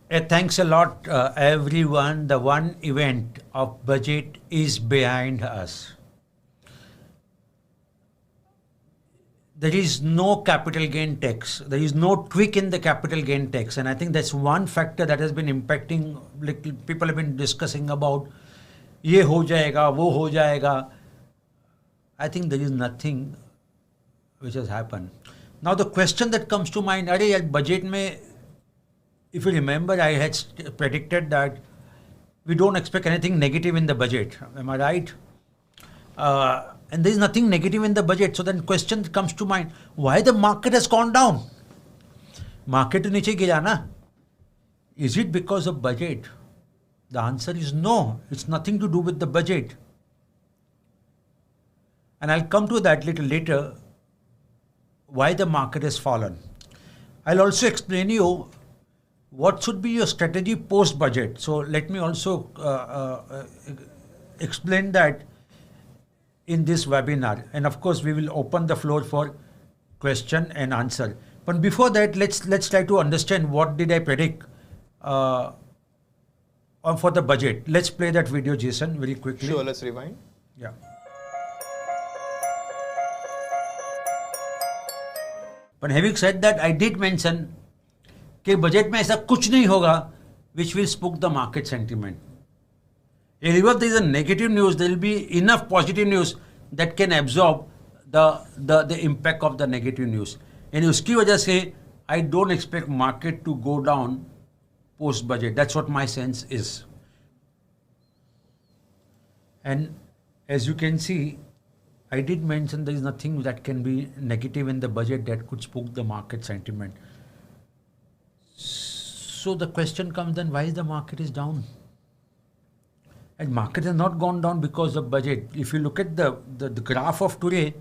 Thanks a lot, everyone. The one event of budget is behind us. There is no capital gain tax. There is no tweak in the capital gain tax. And I think that's one factor that has been impacting, like people have been discussing about, ye ho jayega, wo ho jayega. I think there is nothing which has happened. Now the question that comes to mind, at budget mein, if you remember, I had predicted that we don't expect anything negative in the budget. Am I right? And there is nothing negative in the budget. So then question comes to mind, why the market has gone down? Market to niche gira na? Is it because of budget? The answer is no. It's nothing to do with the budget. And I'll come to that little later, why the market has fallen. I'll also explain you what should be your strategy post-budget. So let me also explain that in this webinar. And of course, we will open the floor for question and answer. But before that, let's try to understand what did I predict for the budget. Let's play that video, Jason, very quickly. Sure, let's rewind. Yeah. But having said that, I did mention कि budget में ऐसा कुछ नहीं होगा which will spook the market sentiment. If there is a negative news, there will be enough positive news that can absorb the impact of the negative news. And उसकी वजह से I don't expect market to go down post budget. That's what my sense is. And as you can see, I did mention there is nothing that can be negative in the budget that could spook the market sentiment. So the question comes then, why is the market is down? And market has not gone down because of budget. If you look at the graph of today,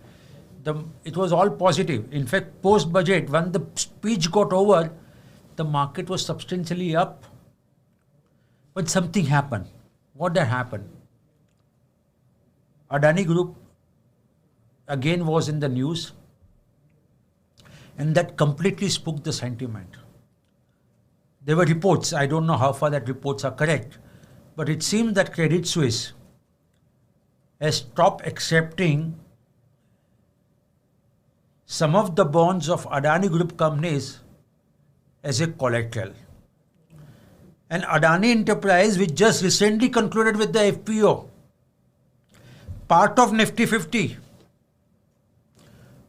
it was all positive. In fact, post-budget, when the speech got over, the market was substantially up. But something happened. What did happen? Adani Group again was in the news, and that completely spooked the sentiment. There were reports, I don't know how far that reports are correct, but it seems that Credit Suisse has stopped accepting some of the bonds of Adani Group companies as a collateral. And Adani Enterprise, which just recently concluded with the FPO, part of Nifty 50,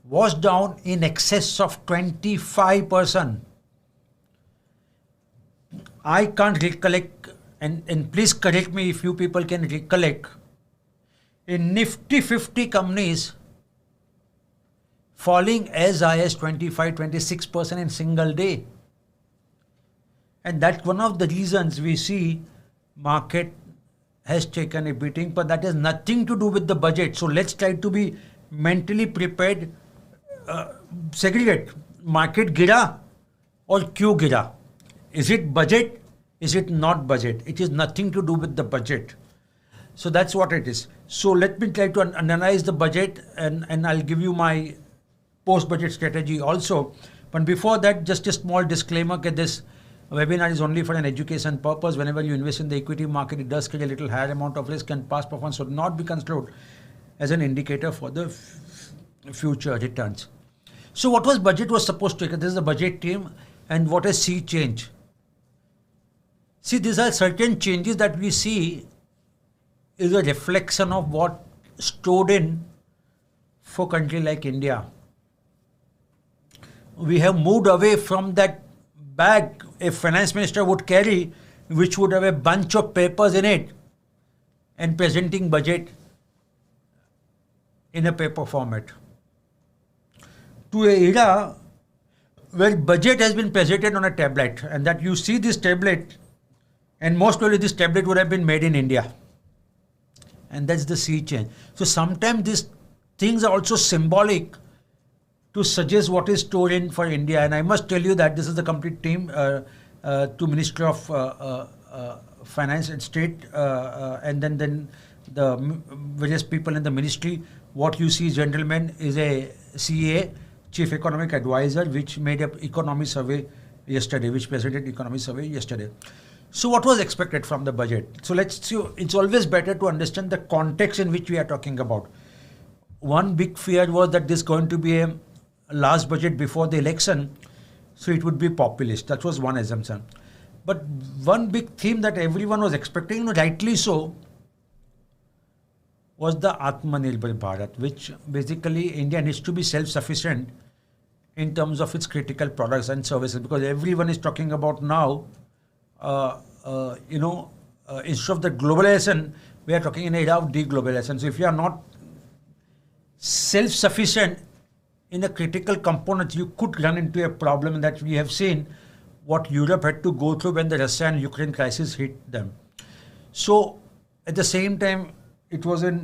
was down in excess of 25%. I can't recollect, and please correct me if you people can recollect, in Nifty 50 companies falling as high as 25-26% in single day. And that's one of the reasons we see market has taken a beating, but that has nothing to do with the budget. So let's try to be mentally prepared. Segregate. Market gira or क्यों gira? Is it budget? Is it not budget? It is nothing to do with the budget. So that's what it is. So let me try to analyze the budget, and I'll give you my post-budget strategy also. But before that, just a small disclaimer that this webinar is only for an education purpose. Whenever you invest in the equity market, it does carry a little higher amount of risk, and past performance should not be considered as an indicator for the future returns. So what was budget was supposed to take? This is the budget team, and what has sea change? See, these are certain changes that we see is a reflection of what stored in for a country like India. We have moved away from that bag a finance minister would carry, which would have a bunch of papers in it, and presenting budget in a paper format, to an era where budget has been presented on a tablet, and that you see this tablet, and most probably this tablet would have been made in India. And that's the sea change. So sometimes these things are also symbolic to suggest what is stored in for India. And I must tell you that this is the complete team to Ministry of Finance and State, and then the various people in the ministry. What you see, gentlemen, is a CA, Chief Economic Advisor, which made an economy survey yesterday, which presented economy survey yesterday. So what was expected from the budget? So let's see, it's always better to understand the context in which we are talking about. One big fear was that this is going to be a last budget before the election, so it would be populist. That was one assumption. But one big theme that everyone was expecting, rightly so, was the Atmanirbhar Bharat, which basically India needs to be self-sufficient in terms of its critical products and services, because everyone is talking about now, instead of the globalization, we are talking in an era of deglobalization. So if you are not self-sufficient in a critical component, you could run into a problem that we have seen what Europe had to go through when the Russia and Ukraine crisis hit them. So at the same time, it was a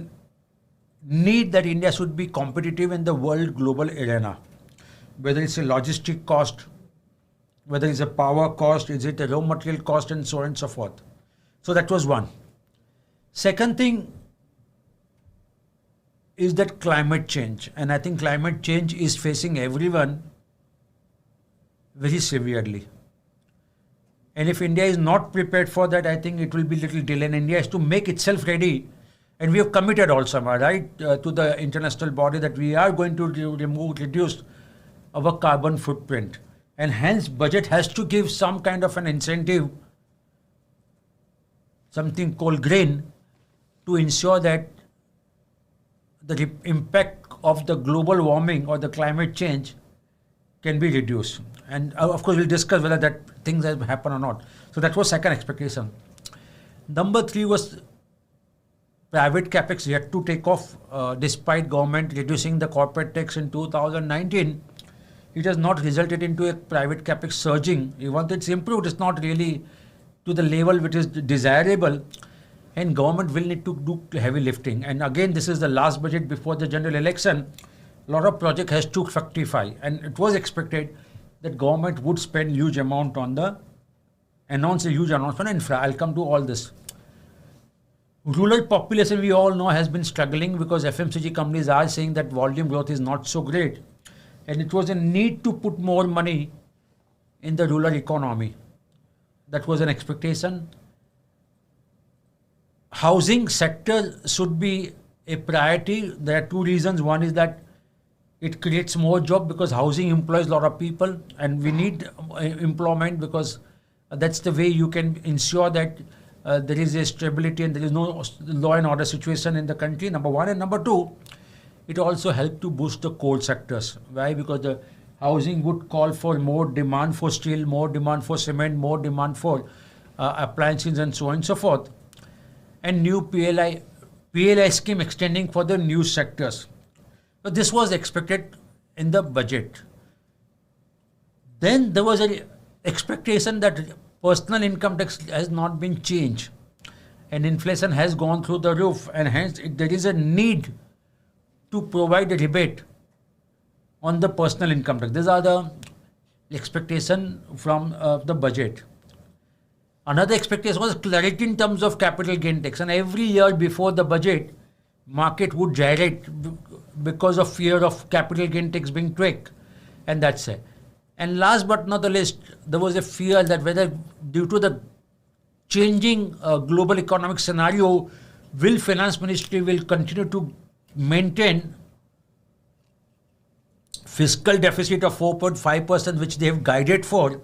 need that India should be competitive in the world global arena, whether it's a logistic cost, whether it's a power cost, is it a raw material cost, and so on and so forth. So that was one. Second thing is that climate change. And I think climate change is facing everyone very severely. And if India is not prepared for that, I think it will be little delay. And India has to make itself ready. And we have committed also, right, to the international body that we are going to reduce our carbon footprint. And hence, budget has to give some kind of an incentive, something called green, to ensure that the impact of the global warming or the climate change can be reduced. And of course, we'll discuss whether that things have happened or not. So that was second expectation. Number 3 was private capex yet to take off, despite government reducing the corporate tax in 2019. It has not resulted into a private capex surging. Even though it's improved, it's not really to the level which is desirable. And government will need to do heavy lifting. And again, this is the last budget before the general election. A lot of project has to fructify. And it was expected that government would spend huge amount on announce a huge announcement on infra. I'll come to all this. Rural population, we all know, has been struggling because FMCG companies are saying that volume growth is not so great. And it was a need to put more money in the rural economy. That was an expectation. Housing sector should be a priority. There are 2 reasons. One is that it creates more job because housing employs a lot of people, and we need employment because that's the way you can ensure that there is a stability and there is no law and order situation in the country, number 1. And number 2, it also helped to boost the core sectors. Why? Because the housing would call for more demand for steel, more demand for cement, more demand for appliances and so on and so forth. And new PLI scheme extending for the new sectors. So this was expected in the budget. Then there was an expectation that personal income tax has not been changed. And inflation has gone through the roof, and hence there is a need to provide a rebate on the personal income tax. These are the expectation from the budget. Another expectation was clarity in terms of capital gain tax. And every year before the budget, market would gyrate because of fear of capital gain tax being tweaked. And that's it. And last but not the least, there was a fear that whether due to the changing global economic scenario, will Finance Ministry will continue to maintain fiscal deficit of 4.5%, which they have guided for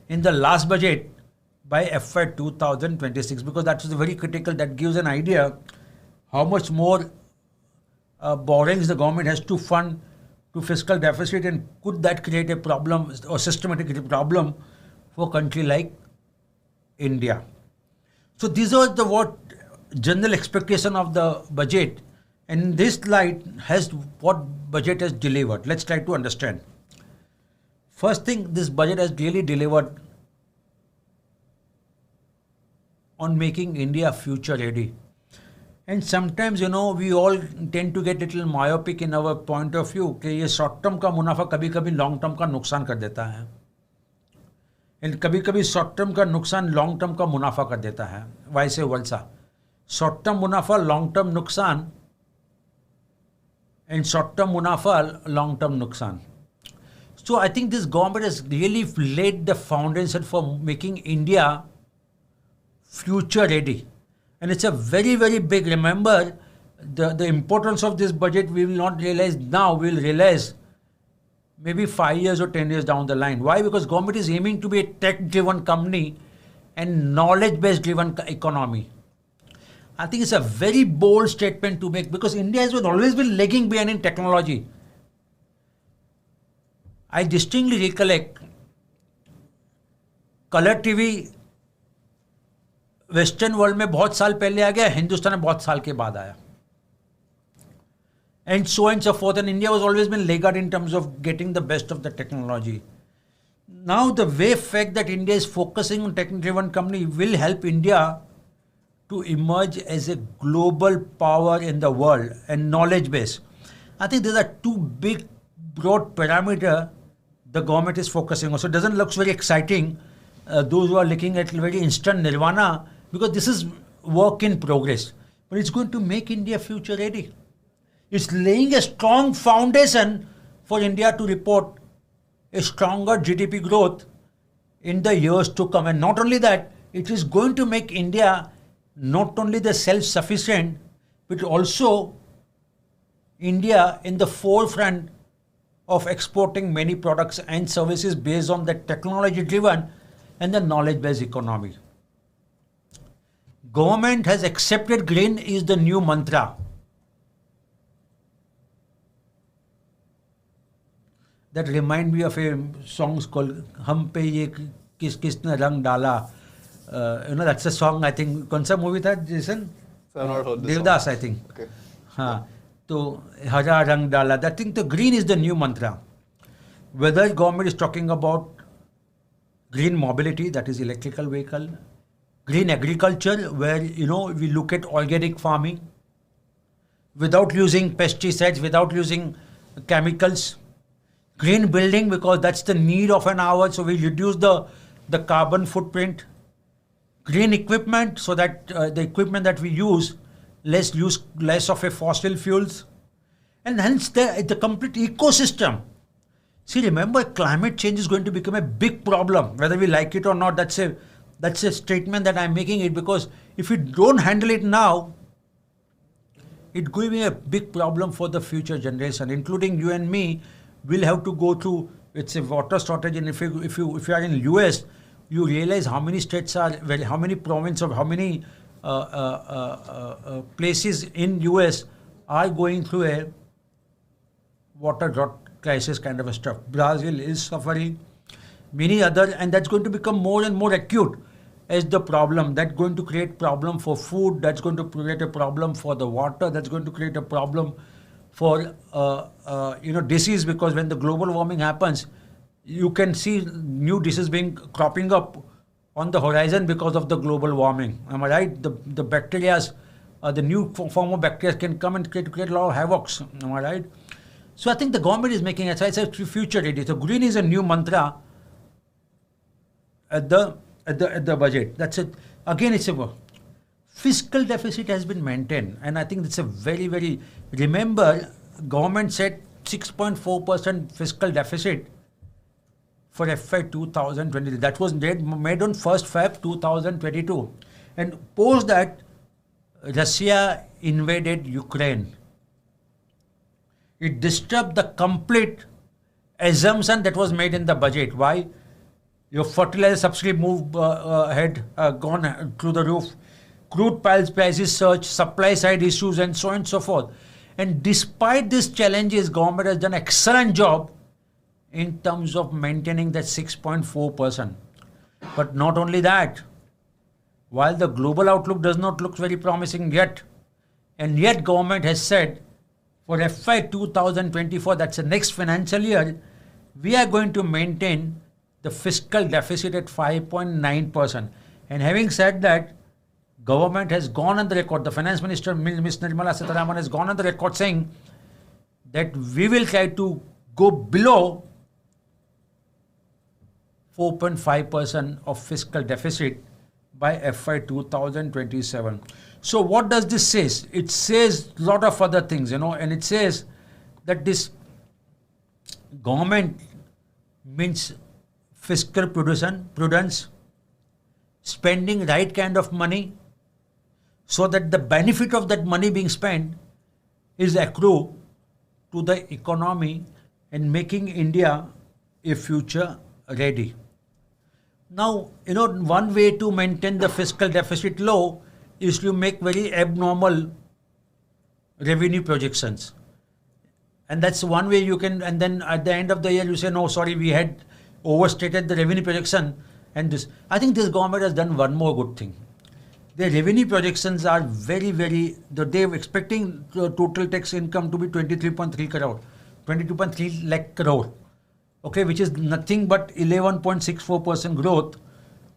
in the last budget by FY 2026, because that is very critical. That gives an idea how much more borrowings the government has to fund to fiscal deficit, and could that create a problem or systematic problem for a country like India. So these are the what general expectation of the budget, and in this light has what budget has delivered. Let's try to understand. First thing, this budget has really delivered on making India future ready. And sometimes, we all tend to get little myopic in our point of view कि ये short term का मुनाफा कभी कभी long term का नुकसान कर देता है, and कभी कभी short term का नुकसान long term का मुनाफा कर देता है, vice versa. Short term मुनाफा long term नुकसान, and short term मुनाफा long term नुकसान. So I think this government has really laid the foundation for making India future ready. And it's a very, very big, remember, the importance of this budget we will not realize now, we will realize maybe 5 years or 10 years down the line. Why? Because government is aiming to be a tech-driven company and knowledge-based driven economy. I think it's a very bold statement to make because India has always been lagging behind in technology. I distinctly recollect colour TV western world में बहुत साल पहले आ गया, हिंदुस्तान में बहुत साल के बाद आया. And so on and so forth. And India has always been laggard in terms of getting the best of the technology. Now the very fact that India is focusing on tech-driven company will help India to emerge as a global power in the world and knowledge base. I think these are two big, broad parameters the government is focusing on. So it doesn't look very exciting, those who are looking at very instant nirvana, because this is work in progress. But it's going to make India future ready. It's laying a strong foundation for India to report a stronger GDP growth in the years to come. And not only that, it is going to make India not only the self-sufficient, but also India in the forefront of exporting many products and services based on the technology-driven and the knowledge-based economy. Government has accepted green is the new mantra. That remind me of a song called Hum Pe Ye Kisne Rang Dala. That's a song, I think. Kaun sa movie tha, Jason? I've not heard this Devdas, song. I think. Okay. Haan. So, Hara Rang Dala. I think the green is the new mantra. Whether government is talking about green mobility, that is electrical vehicle, green agriculture, where, we look at organic farming, without using pesticides, without using chemicals, green building, because that's the need of an hour, so we reduce the carbon footprint, green equipment, so that the equipment that we use less of a fossil fuels, and hence the complete ecosystem. See, remember, climate change is going to become a big problem, whether we like it or not. That's a statement that I'm making it, because if we don't handle it now, it's going to be a big problem for the future generation, including you and me. We'll have to go through, it's a water shortage, and if you are in US, you realize how many states are, how many provinces, or how many places in US are going through a water drought crisis kind of a stuff. Brazil is suffering, many other, and that's going to become more and more acute as the problem. That's going to create problem for food, that's going to create a problem for the water, that's going to create a problem for disease, because when the global warming happens, you can see new diseases cropping up on the horizon because of the global warming. Am I right? The bacteria, the new form of bacteria can come and create a lot of havocs. Am I right? So I think the government is making it. I said future ready. So green is a new mantra at the budget. That's it. Again, it's a fiscal deficit has been maintained, and I think it's a very, very. Remember, government said 6.4% fiscal deficit for FY 2020. That was made on 1st Feb 2022, and post that, Russia invaded Ukraine. It disturbed the complete assumption that was made in the budget. Why? Your fertilizer subsidy moved gone through the roof. Crude prices surge, supply side issues, and so on and so forth. And despite these challenges, government has done an excellent job in terms of maintaining that 6.4%. But not only that, while the global outlook does not look very promising yet, and yet government has said for FY 2024, that's the next financial year, we are going to maintain the fiscal deficit at 5.9%. And having said that, government has gone on the record, the finance minister, Ms. Nirmala Sitharaman, has gone on the record saying that we will try to go below 4.5% of fiscal deficit by FY 2027. So what does this say? It says a lot of other things, and it says that this government means fiscal prudence, spending right kind of money so that the benefit of that money being spent is accrue to the economy and making India a future ready. Now, one way to maintain the fiscal deficit low is to make very abnormal revenue projections. And that's one way you can, and then at the end of the year you say, no, sorry, we had overstated the revenue projection. And this, I think this government has done one more good thing. Their revenue projections are they're expecting the total tax income to be 23.3 crore, 22.3 lakh crore, okay, which is nothing but 11.64% growth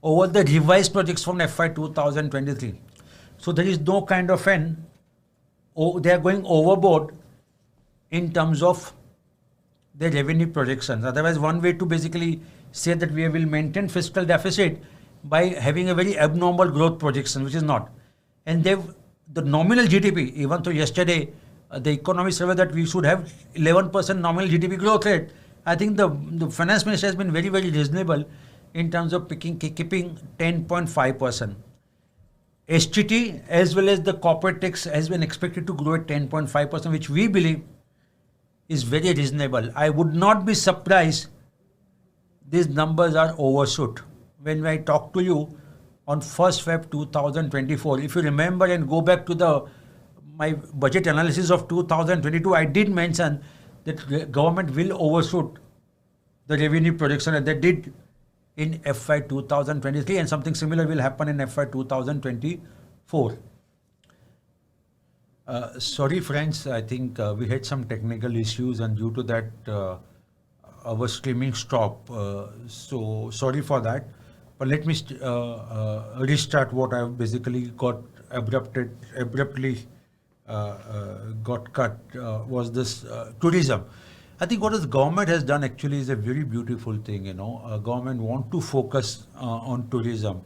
over the revised projects from FY 2023. So there is no kind of they are going overboard in terms of their revenue projections. Otherwise, one way to basically say that we will maintain fiscal deficit by having a very abnormal growth projection, which is not. And the nominal GDP, even though yesterday the economists survey that we should have 11% nominal GDP growth rate, I think the finance minister has been very, very reasonable in terms of keeping 10.5%. STT as well as the corporate tax has been expected to grow at 10.5%, which we believe is very reasonable. I would not be surprised these numbers are overshoot. When I talk to you on 1st Feb 2024, if you remember and go back to my budget analysis of 2022, I did mention that the government will overshoot the revenue projection, and they did in FY 2023, and something similar will happen in FY 2024. Sorry friends, I think we had some technical issues, and due to that our streaming stopped. So sorry for that. But let me restart what I basically got abruptly got cut was this tourism. I think what the government has done actually is a very beautiful thing. Government want to focus on tourism,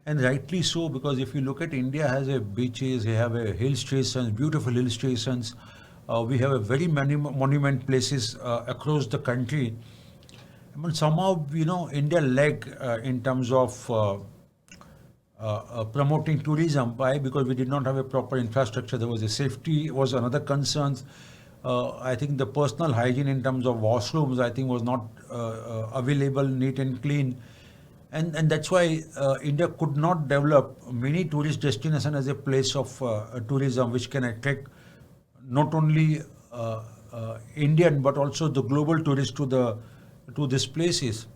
and rightly so, because if you look at India has a beaches, we have a hill stations, beautiful hill stations. We have a very many monument places across the country. But somehow, India lagged in terms of promoting tourism. Why? Because we did not have a proper infrastructure. There was a safety was another concern. I think the personal hygiene in terms of washrooms, I think, was not available, neat and clean. And that's why India could not develop many tourist destinations as a place of tourism, which can attract not only Indian but also the global tourists to these places.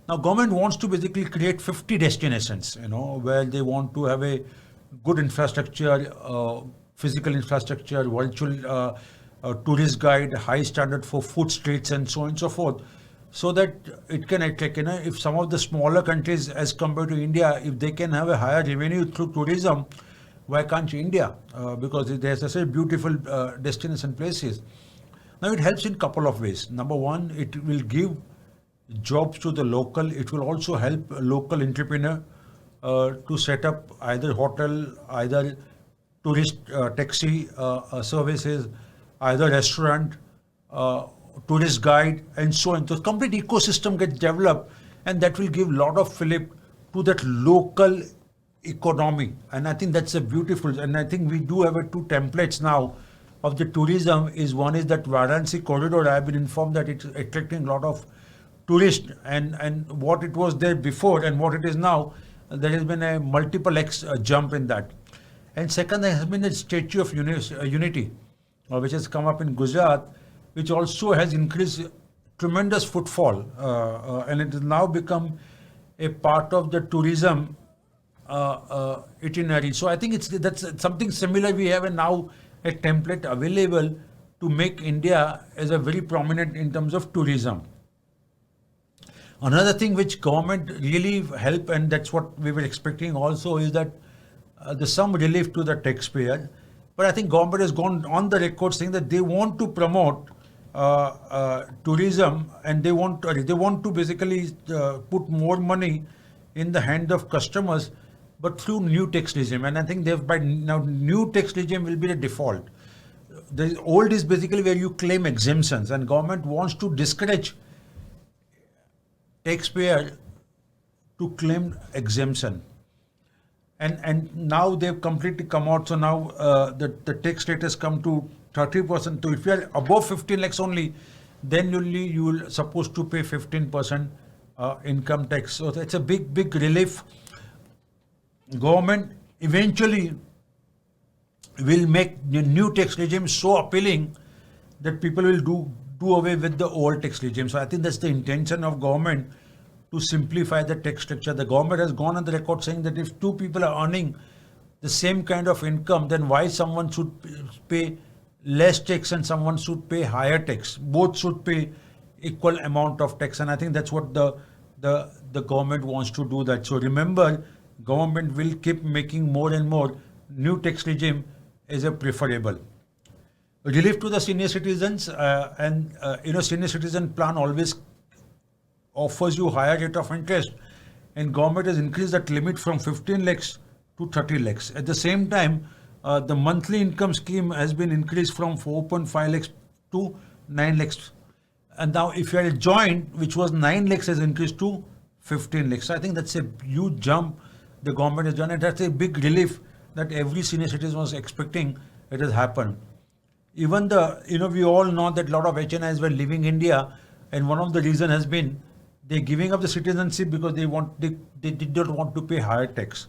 Now, government wants to basically create 50 destinations, where they want to have a good infrastructure, physical infrastructure, virtual tourist guide, high standard for food streets, and so on and so forth, so that it can attract, if some of the smaller countries as compared to India, if they can have a higher revenue through tourism, why can't India? Because there's such a beautiful destination places. Now, it helps in a couple of ways. Number one, it will give jobs to the local. It will also help local entrepreneur to set up either hotel, either tourist taxi services, either restaurant, tourist guide, and so on. So complete ecosystem gets developed, and that will give a lot of fillip to that local economy. And I think that's a beautiful, and I think we do have two templates now of the tourism. One is that Varanasi corridor. I have been informed that it's attracting a lot of tourists, and what it was there before and what it is now, there has been a multiple X jump in that. And second, there has been a Statue of Unity, which has come up in Gujarat, which also has increased tremendous footfall, and it has now become a part of the tourism itinerary. So I think that's something similar. We have now a template available to make India as a very prominent in terms of tourism. Another thing which government really help, and that's what we were expecting also, is that there's some relief to the taxpayer. But I think government has gone on the record saying that they want to promote tourism, and they want to basically put more money in the hand of customers, but through new tax regime. And I think by now new tax regime will be the default. The old is basically where you claim exemptions, and government wants to discourage taxpayer to claim exemption. And now they've completely come out. So now the tax rate has come to 30%. So if you are above 15 lakhs only, then you will supposed to pay 15% income tax. So that's a big relief. Government eventually will make the new tax regime so appealing that people will do away with the old tax regime. So I think that's the intention of government, to simplify the tax structure. The government has gone on the record saying that if two people are earning the same kind of income, then why someone should pay less tax and someone should pay higher tax? Both should pay equal amount of tax, and I think that's what the government wants to do that. So remember, government will keep making more and more new tax regime as a preferable. Relief to the senior citizens, and senior citizen plan always offers you higher rate of interest, and government has increased that limit from 15 lakhs to 30 lakhs. At the same time, the monthly income scheme has been increased from 4.5 lakhs to 9 lakhs. And now if you are a joint, which was 9 lakhs, has increased to 15 lakhs. So I think that's a huge jump the government has done, and that's a big relief that every senior citizen was expecting. It has happened. Even we all know that a lot of HNIs were leaving India, and one of the reasons has been they're giving up the citizenship because they did not want to pay higher tax.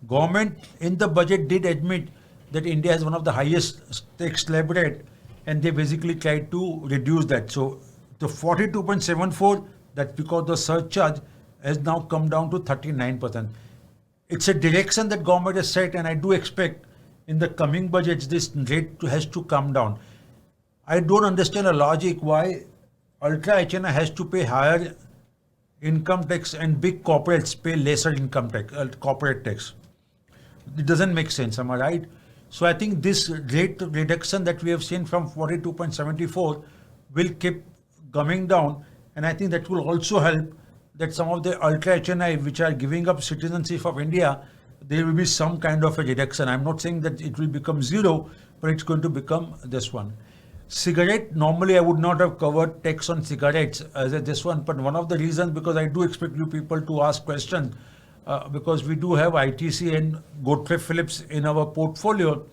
Government in the budget did admit that India has one of the highest tax slab rate, and they basically tried to reduce that. So the 42.74, that's because the surcharge has now come down to 39%. It's a direction that government has set, and I do expect in the coming budgets this rate has to come down. I don't understand the logic why ultra HNI has to pay higher income tax and big corporates pay lesser income tax, corporate tax. It doesn't make sense, am I right? So I think this rate reduction that we have seen from 42.74 will keep coming down, and I think that will also help that some of the ultra HNI which are giving up citizenship of India, there will be some kind of a reduction. I'm not saying that it will become zero, but it's going to become this one. Cigarette, normally I would not have covered tax on cigarettes as this one, but one of the reasons, because I do expect you people to ask questions, because we do have ITC and Godfrey Phillips in our portfolio.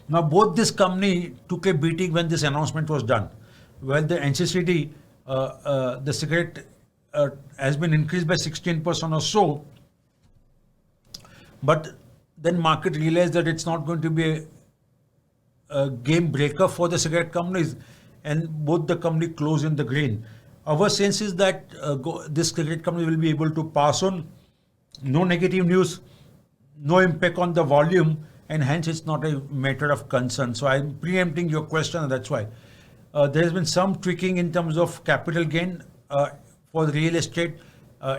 Now both this company took a beating when this announcement was done. Well, the NCCD, the cigarette has been increased by 16% or so, but then market realized that it's not going to be a game breaker for the cigarette companies, and both the company closed in the green. Our sense is that this cigarette company will be able to pass on no negative news, no impact on the volume, and hence it's not a matter of concern. So I'm preempting your question, and that's why. There has been some tweaking in terms of capital gain for the real estate.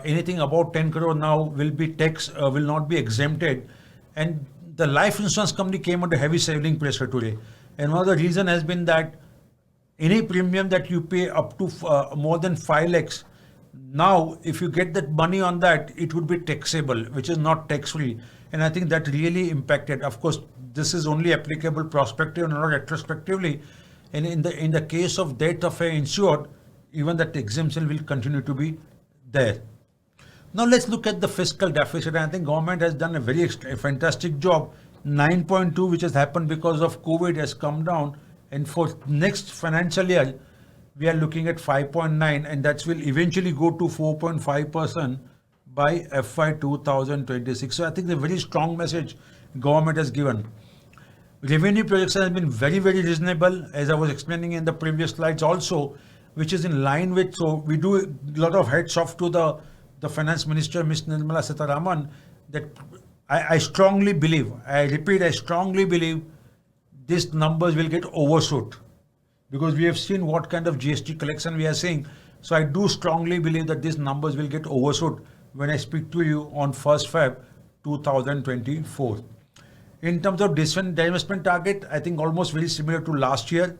Anything about 10 crore now will be tax, will not be exempted. And the life insurance company came under heavy selling pressure today. And one of the reason has been that any premium that you pay up to more than 5 lakhs, now if you get that money on that, it would be taxable, which is not tax free. And I think that really impacted. Of course, this is only applicable prospectively and not retrospectively. And in the case of death of an insured, even that exemption will continue to be there. Now let's look at the fiscal deficit. And I think government has done a fantastic job. 9.2, which has happened because of COVID, has come down. And for next financial year, we are looking at 5.9, and that will eventually go to 4.5% by FY 2026. So I think the very strong message government has given. Revenue projection has been very, very reasonable, as I was explaining in the previous slides also, which is in line with, so we do a lot of heads off to the Finance Minister, Ms. Nirmala Sitharaman, that I strongly believe, I repeat, I strongly believe these numbers will get overshot, because we have seen what kind of GST collection we are seeing. So I do strongly believe that these numbers will get overshot when I speak to you on 1st Feb 2024. In terms of divestment target, I think almost very similar to last year.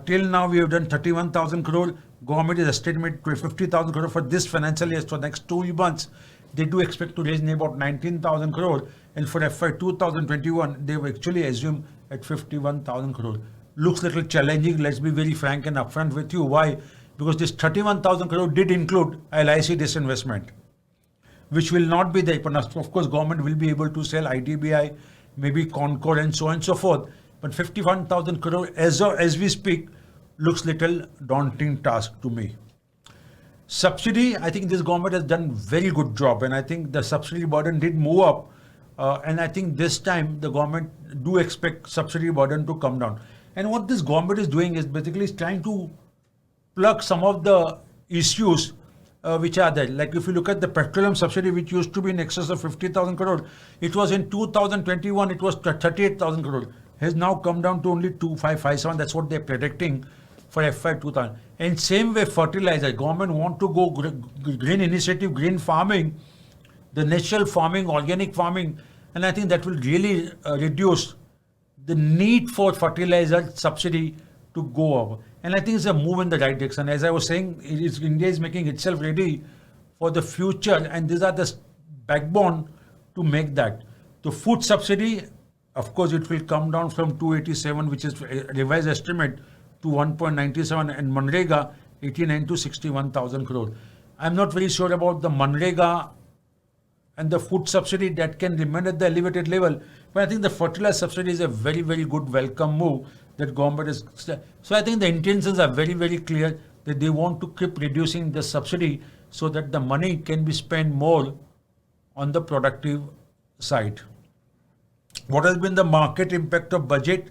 Till now, we have done 31,000 crore. Government is estimated 50,000 crore for this financial year. So next 2 months, they do expect to raise about 19,000 crore. And for FY 2021, they have actually assumed at 51,000 crore. Looks a little challenging. Let's be very frank and upfront with you. Why? because this 31,000 crore did include LIC disinvestment, which will not be there. But of course, government will be able to sell ITBI, maybe Concord and so on and so forth. But 51,000 crore as we speak looks little daunting task to me. Subsidy, I think this government has done very good job, and I think the subsidy burden did move up. And I think this time the government do expect subsidy burden to come down. And what this government is doing is basically trying to plug some of the issues which are there. Like if you look at the petroleum subsidy, which used to be in excess of 50,000 crore, it was in 2021, it was 38,000 crore. Has now come down to only 2,557. That's what they're predicting for FY 2000. And same way, fertilizer. Government want to go green initiative, green farming, the natural farming, organic farming, and I think that will really reduce the need for fertilizer subsidy to go up. And I think it's a move in the right direction. As I was saying, India is making itself ready for the future, and these are the backbone to make that. The food subsidy, of course, it will come down from 287, which is a revised estimate, to 1.97, and Manrega 89 to 61,000 crore. I'm not very sure about the Manrega and the food subsidy that can remain at the elevated level, but I think the fertilizer subsidy is a very, very good welcome move that government is. So I think the intentions are very, very clear that they want to keep reducing the subsidy so that the money can be spent more on the productive side. What has been the market impact of budget?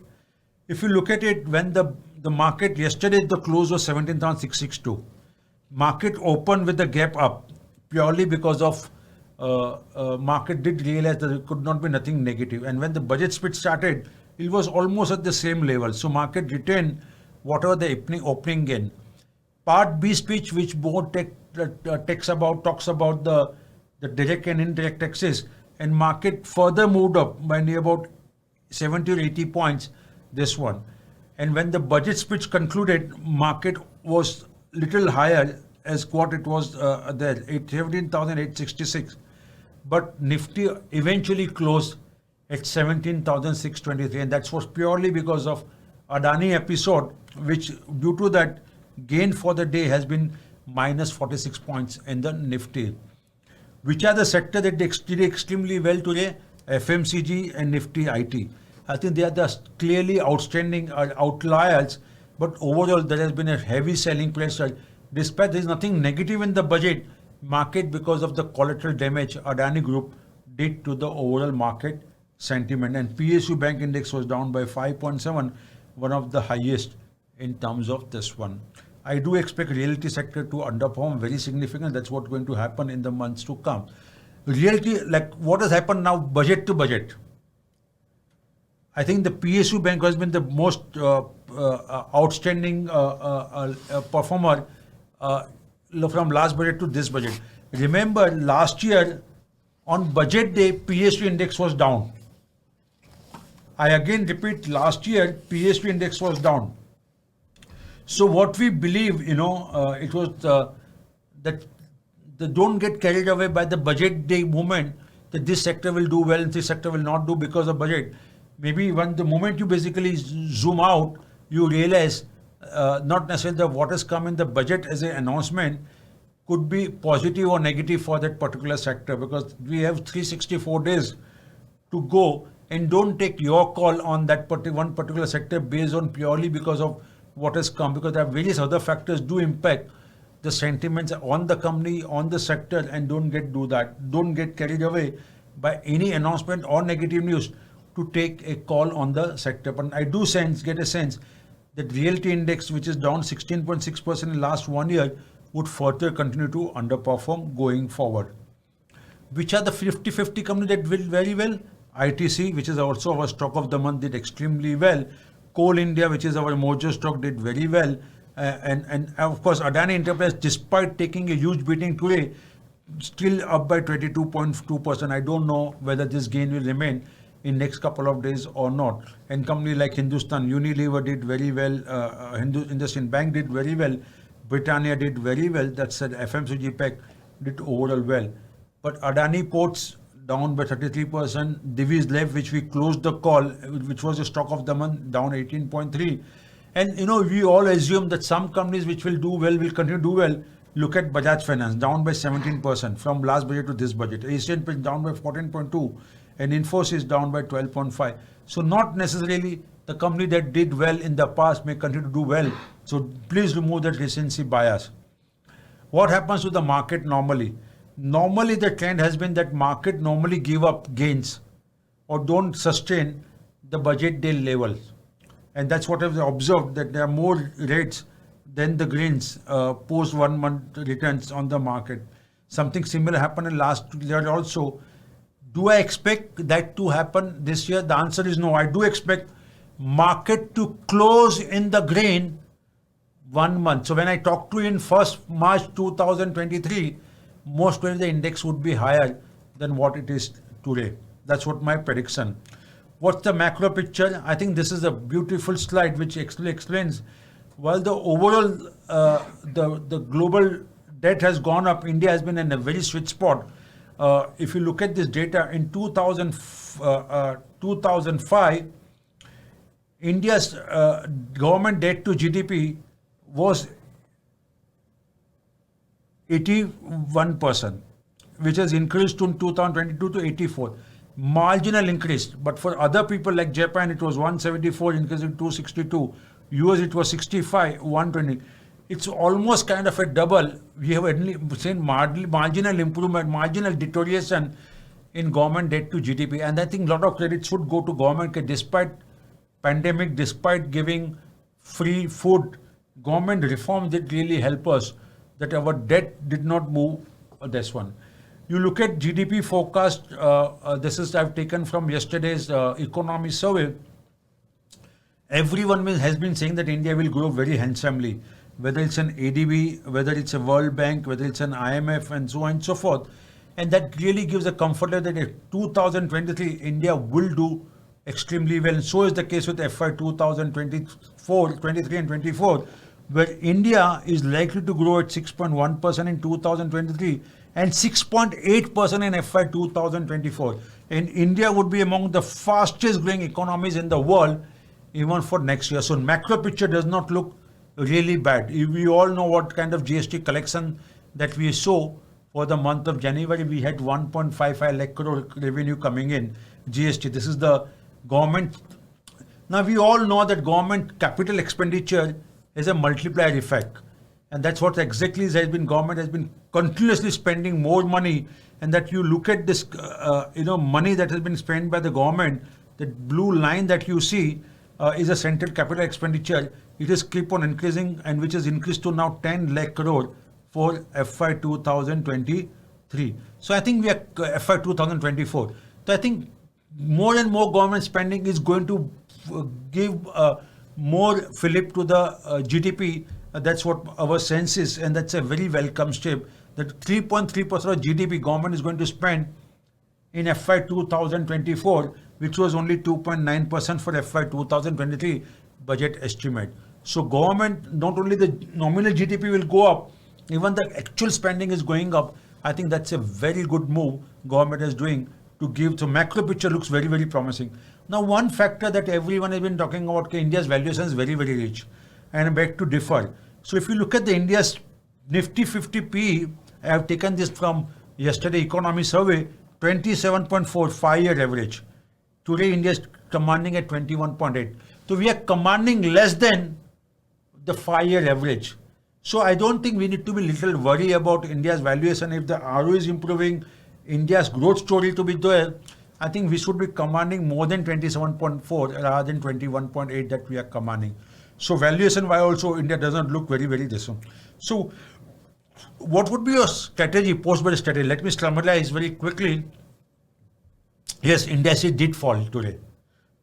If you look at it, when the market yesterday, the close was 17,662. Market opened with the gap up purely because of market did realize that there could not be nothing negative. And when the budget speech started, it was almost at the same level. So market retained whatever the opening gain. Part B speech, which more talks about the direct and indirect taxes, and market further moved up by near about 70 or 80 points, this one. And when the budget speech concluded, market was little higher as what it was there, 17,866. But Nifty eventually closed at 17,623, and that was purely because of Adani episode, which due to that gain for the day has been minus 46 points in the Nifty. Which are the sector that did extremely well today? FMCG and Nifty IT. I think they are the clearly outstanding outliers, but overall there has been a heavy selling pressure. Despite there is nothing negative in the budget, market because of the collateral damage Adani Group did to the overall market sentiment. And PSU Bank Index was down by 5.7, one of the highest in terms of this one. I do expect realty sector to underperform very significantly. That's what's going to happen in the months to come. Realty, like what has happened now, budget to budget. I think the PSU Bank has been the most outstanding performer from last budget to this budget. Remember, last year on budget day, PSU index was down. I again repeat, last year PSU index was down. So what we believe, it was that don't get carried away by the budget day movement that this sector will do well and this sector will not do because of budget. Maybe when the moment you basically zoom out, you realize not necessarily what has come in the budget as an announcement could be positive or negative for that particular sector, because we have 364 days to go, and don't take your call on that one particular sector based on purely because of what has come, because there are various other factors do impact the sentiments on the company, on the sector, and don't get carried away by any announcement or negative news to take a call on the sector. But I do get a sense that realty index, which is down 16.6% in the last 1 year, would further continue to underperform going forward. Which are the 50-50 companies that did very well? ITC, which is also our stock of the month, did extremely well. Coal India, which is our Mojo stock, did very well. And of course, Adani Enterprise, despite taking a huge beating today, still up by 22.2%. I don't know whether this gain will remain in next couple of days or not. And company like Hindustan Unilever did very well. IndusInd Bank did very well. Britannia did very well. That said, FMCG Pack did overall well. But Adani Ports down by 33%. Divi's Lev, which we closed the call, which was a stock of the month, down 18.3%. And we all assume that some companies which will do well will continue to do well. Look at Bajaj Finance, down by 17% from last budget to this budget. Asian Paints down by 14.2, and Infosys down by 12.5. So not necessarily the company that did well in the past may continue to do well. So please remove that recency bias. What happens to the market normally? Normally the trend has been that market normally give up gains or don't sustain the budget day levels. And that's what I've observed, that there are more rates than the gains post 1 month returns on the market. Something similar happened in last year also. Do I expect that to happen this year? The answer is no. I do expect market to close in the green 1 month. So when I talk to you in 1st March 2023, most probably the index would be higher than what it is today. That's what my prediction. What's the macro picture? I think this is a beautiful slide which actually explains, while the overall, the global debt has gone up, India has been in a very sweet spot. If you look at this data, in 2005, India's government debt to GDP was 81%, which has increased in 2022 to 84. Marginal increase, but for other people like Japan, it was 174, increased to 262. US, it was 65, 120. It's almost kind of a double. We have only seen marginal improvement, marginal deterioration in government debt to GDP. And I think a lot of credit should go to government, despite pandemic, despite giving free food, government reforms did really help us, that our debt did not move this one. You look at GDP forecast, this is I've taken from yesterday's economy survey. Everyone has been saying that India will grow very handsomely, whether it's an ADB, whether it's a World Bank, whether it's an IMF, and so on and so forth. And that really gives a comfort that in 2023, India will do extremely well. And so is the case with FY 2024, 23 and 24, where India is likely to grow at 6.1% in 2023 and 6.8% in FY 2024. And India would be among the fastest growing economies in the world even for next year. So macro picture does not look really bad. We all know what kind of GST collection that we saw for the month of January. We had 1.55 lakh crore revenue coming in GST. This is the government. Now we all know that government capital expenditure is a multiplier effect. And that's what exactly has been, government has been continuously spending more money. And that you look at this, money that has been spent by the government, the blue line that you see is a central capital expenditure. It is keep on increasing, and which has increased to now 10 lakh crore for FY 2023. So I think we are FY 2024. So I think more and more government spending is going to give more fillip to the GDP. That's what our sense is, and that's a very welcome step. That 3.3% of GDP government is going to spend in FY 2024, which was only 2.9% for FY 2023 budget estimate. So government, not only the nominal GDP will go up, even the actual spending is going up. I think that's a very good move government is doing to give. So macro picture looks very, very promising. Now, one factor that everyone has been talking about, India's valuation is very, very rich, and I beg to differ. So if you look at the India's Nifty 50 PE, I have taken this from yesterday economy survey, 27.4 5-year average. Today India is commanding at 21.8. So we are commanding less than the 5-year average. So I don't think we need to be little worried about India's valuation. If the ROE is improving, India's growth story to be there, I think we should be commanding more than 27.4 rather than 21.8 that we are commanding. So valuation wise also India doesn't look very, very distant. So what would be your strategy, post-budget strategy? Let me summarize very quickly. Yes, indices did fall today,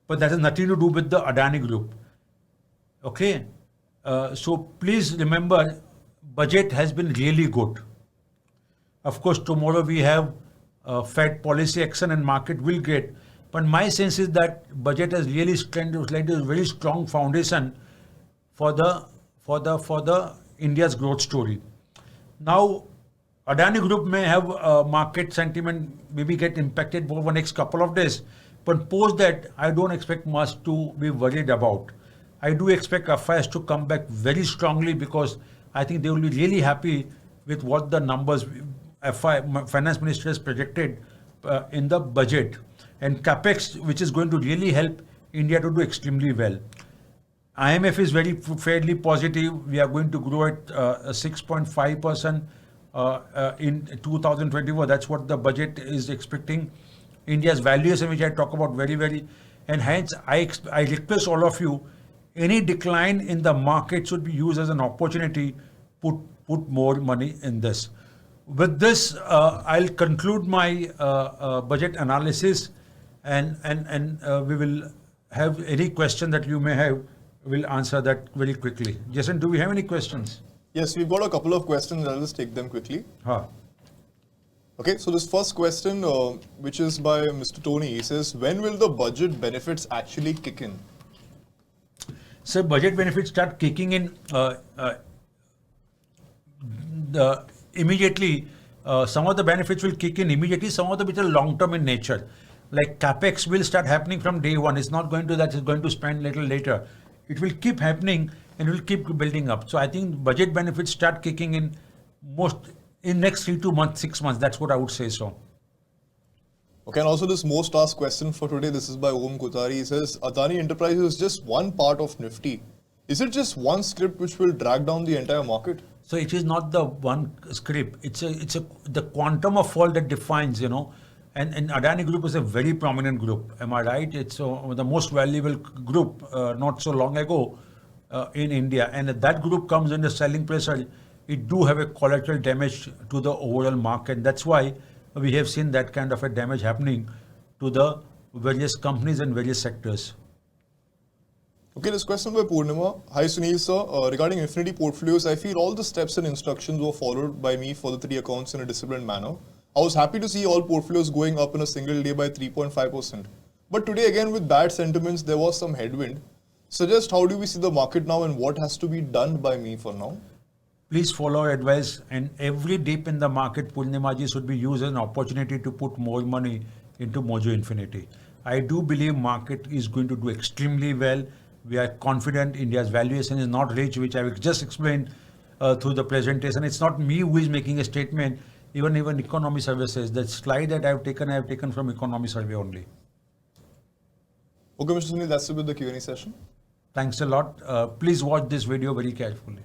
but that has nothing to do with the Adani group. Okay. So please remember, budget has been really good. Of course, tomorrow we have Fed policy action and market will get. But my sense is that budget has really laid a very strong foundation for the India's growth story. Now, Adani Group may have market sentiment maybe get impacted over the next couple of days, but post that I don't expect much to be worried about. I do expect affairs to come back very strongly because I think they will be really happy with what the numbers finance minister has projected in the budget, and capex, which is going to really help India to do extremely well. IMF is fairly positive. We are going to grow at 6.5% in 2024. That's what the budget is expecting. India's valuation, which I talk about very, and hence I request all of you, any decline in the market should be used as an opportunity to put more money in this. With this, I'll conclude my budget analysis, and we will have any question that you may have. We'll answer that very quickly. Jason, do we have any questions? Yes, we've got a couple of questions. I'll just take them quickly. Okay, so this first question, which is by Mr. Tony, he says, when will the budget benefits actually kick in? So budget benefits start kicking in immediately. Some of the benefits will kick in immediately, some of them which are long-term in nature. Like capex will start happening from day one. It's not going to that, it's going to spend little later. It will keep happening and will keep building up. So I think budget benefits start kicking in in next 3 to 6 months. That's what I would say so. Okay, and also this most asked question for today, this is by Om Kotari. He says, Adani Enterprises is just one part of Nifty. Is it just one script which will drag down the entire market? So it is not the one script. It's the quantum of fall that defines, And Adani Group is a very prominent group. Am I right? It's the most valuable group not so long ago in India. And if that group comes under selling pressure, it do have a collateral damage to the overall market. That's why we have seen that kind of a damage happening to the various companies and various sectors. Okay, this question by Purnima. Hi Sunil sir, regarding Infinity portfolios, I feel all the steps and instructions were followed by me for the 3 accounts in a disciplined manner. I was happy to see all portfolios going up in a single day by 3.5%. But today again with bad sentiments, there was some headwind. Suggest how do we see the market now and what has to be done by me for now? Please follow advice, and every dip in the market, Purnimaji, should be used as an opportunity to put more money into Mojo Infinity. I do believe market is going to do extremely well. We are confident India's valuation is not reached, which I will just explain through the presentation. It's not me who is making a statement. Even Economy Survey says that slide that I have taken from Economy Survey only. Okay, Mr. Sunil, that's it with the Q&A session. Thanks a lot. Please watch this video very carefully.